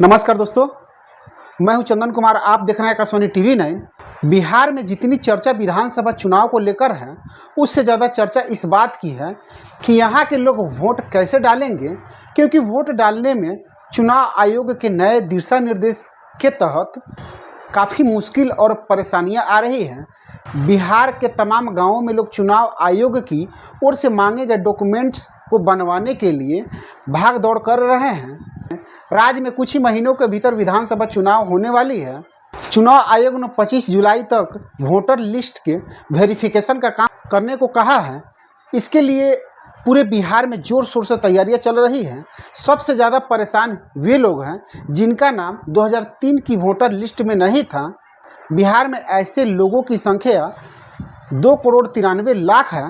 नमस्कार दोस्तों, मैं हूं चंदन कुमार। आप देख रहे हैं आकाशवाणी टीवी 9। बिहार में जितनी चर्चा विधानसभा चुनाव को लेकर है, उससे ज़्यादा चर्चा इस बात की है कि यहाँ के लोग वोट कैसे डालेंगे, क्योंकि वोट डालने में चुनाव आयोग के नए दिशा निर्देश के तहत काफ़ी मुश्किल और परेशानियां आ रही हैं। बिहार के तमाम गांवों में लोग चुनाव आयोग की ओर से मांगे गए डॉक्यूमेंट्स को बनवाने के लिए भाग दौड़ कर रहे हैं। राज्य में कुछ ही महीनों के भीतर विधानसभा चुनाव होने वाली है। चुनाव आयोग ने 25 जुलाई तक वोटर लिस्ट के वेरिफिकेशन का काम करने को कहा है। इसके लिए पूरे बिहार में जोर शोर से तैयारियां चल रही हैं। सबसे ज़्यादा परेशान वे लोग हैं जिनका नाम 2003 की वोटर लिस्ट में नहीं था। बिहार में ऐसे लोगों की संख्या 2,93,00,000 है।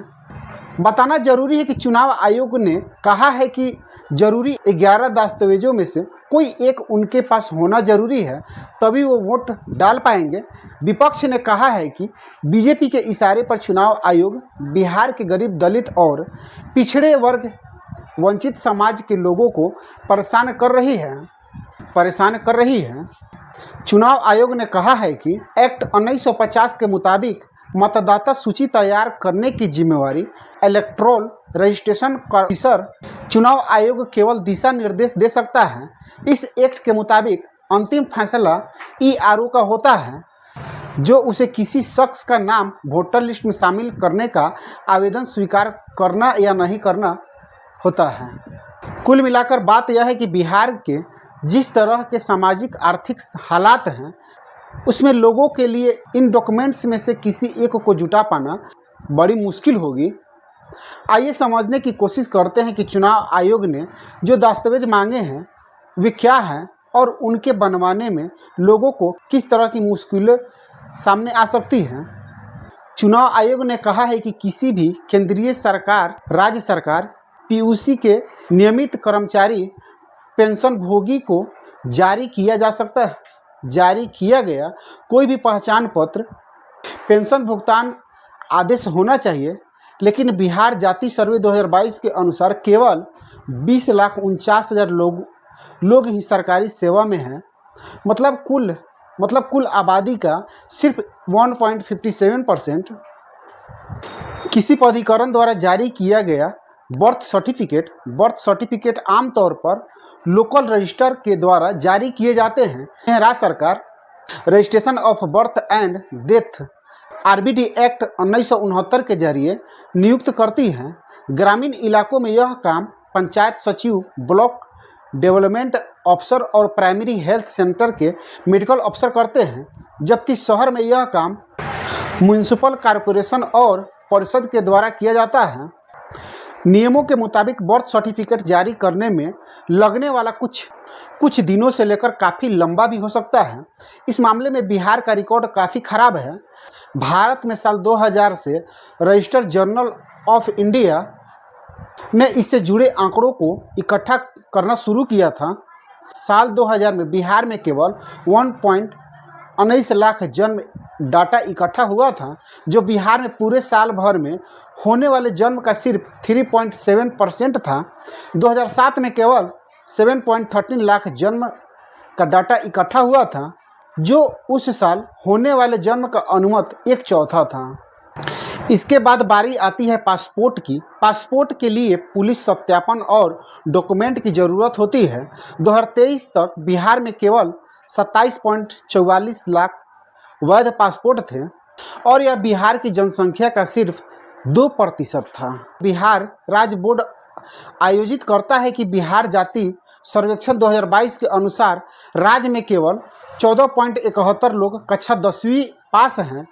बताना जरूरी है कि चुनाव आयोग ने कहा है कि जरूरी 11 दस्तावेजों में से कोई एक उनके पास होना जरूरी है, तभी वो वोट डाल पाएंगे। विपक्ष ने कहा है कि बीजेपी के इशारे पर चुनाव आयोग बिहार के गरीब, दलित और पिछड़े वर्ग, वंचित समाज के लोगों को परेशान कर रही है। चुनाव आयोग ने कहा है कि एक्ट 1950 के मुताबिक मतदाता सूची तैयार करने की जिम्मेवारी इलेक्टोरल रजिस्ट्रेशन कमीशन चुनाव आयोग केवल दिशा निर्देश दे सकता है। इस एक्ट के मुताबिक अंतिम फैसला ईआरओ का होता है, जो उसे किसी शख्स का नाम वोटर लिस्ट में शामिल करने का आवेदन स्वीकार करना या नहीं करना होता है। कुल मिलाकर बात यह है कि बिहार के जिस तरह के सामाजिक आर्थिक हालात हैं, उसमें लोगों के लिए इन डॉक्यूमेंट्स में से किसी एक को जुटा पाना बड़ी मुश्किल होगी। आइए समझने की कोशिश करते हैं कि चुनाव आयोग ने जो दस्तावेज मांगे हैं वे क्या हैं और उनके बनवाने में लोगों को किस तरह की मुश्किलें सामने आ सकती हैं। चुनाव आयोग ने कहा है कि किसी भी केंद्रीय सरकार, राज्य सरकार, पीयूसी के नियमित कर्मचारी, पेंशन भोगी को जारी किया गया कोई भी पहचान पत्र, पेंशन भुगतान आदेश होना चाहिए। लेकिन बिहार जाति सर्वे 2022 के अनुसार केवल 20,49,000 लोग ही सरकारी सेवा में हैं। मतलब कुल आबादी का सिर्फ 1.57%। किसी प्राधिकरण द्वारा जारी किया गया बर्थ सर्टिफिकेट आमतौर पर लोकल रजिस्टर के द्वारा जारी किए जाते हैं। राज्य सरकार registration of birth and death RBD act 1969 के जरिए नियुक्त करती हैं। ग्रामीण इलाकों में यह काम पंचायत सचिव, ब्लॉक डेवलपमेंट अफसर और प्राइमरी हेल्थ सेंटर के मेडिकल अफसर करते हैं, जबकि शहर में यह काम म्युनिसिपल कॉरपोरेशन और परिषद के द्वारा किया जाता है। नियमों के मुताबिक बर्थ सर्टिफिकेट जारी करने में लगने वाला कुछ दिनों से लेकर काफ़ी लंबा भी हो सकता है। इस मामले में बिहार का रिकॉर्ड काफ़ी खराब है। भारत में साल 2000 से रजिस्टर्ड जर्नल ऑफ इंडिया ने इससे जुड़े आंकड़ों को इकट्ठा करना शुरू किया था। साल 2000 में बिहार में केवल 1.19 लाख जन्म डाटा इकट्ठा हुआ था, जो बिहार में पूरे साल भर में होने वाले जन्म का सिर्फ 3.7% था। 2007 में केवल 7.13 लाख जन्म का डाटा इकट्ठा हुआ था, जो उस साल होने वाले जन्म का अनुमत 1/4 था। इसके बाद बारी आती है पासपोर्ट की। पासपोर्ट के लिए पुलिस सत्यापन और डॉक्यूमेंट की ज़रूरत होती है। 2023 तक बिहार में केवल 27.44 लाख वैध पासपोर्ट थे और यह बिहार की जनसंख्या का सिर्फ 2% था। बिहार राज्य बोर्ड आयोजित करता है कि बिहार जाति सर्वेक्षण 2022 के अनुसार राज्य में केवल 14.71 लोग कक्षा 10वीं पास हैं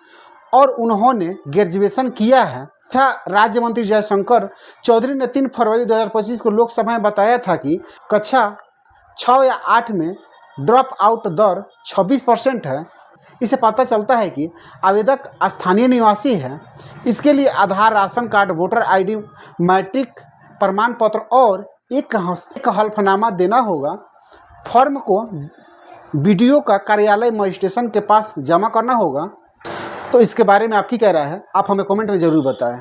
और उन्होंने ग्रेजुएशन किया है। राज्य मंत्री जयशंकर चौधरी ने 3 फरवरी 2025 को लोकसभा में बताया था कि कक्षा 6 या 8 में ड्रॉप आउट दर 26% है। इससे पता चलता है कि आवेदक स्थानीय निवासी है। इसके लिए Aadhaar, ration card, voter ID, matric प्रमाण पत्र और एक हल्फनामा देना होगा। फॉर्म को बीडीओ का कार्यालय मजिस्ट्रेशन के पास जमा करना होगा। तो इसके बारे में आपकी क्या राय है, आप हमें कमेंट में ज़रूर बताएं।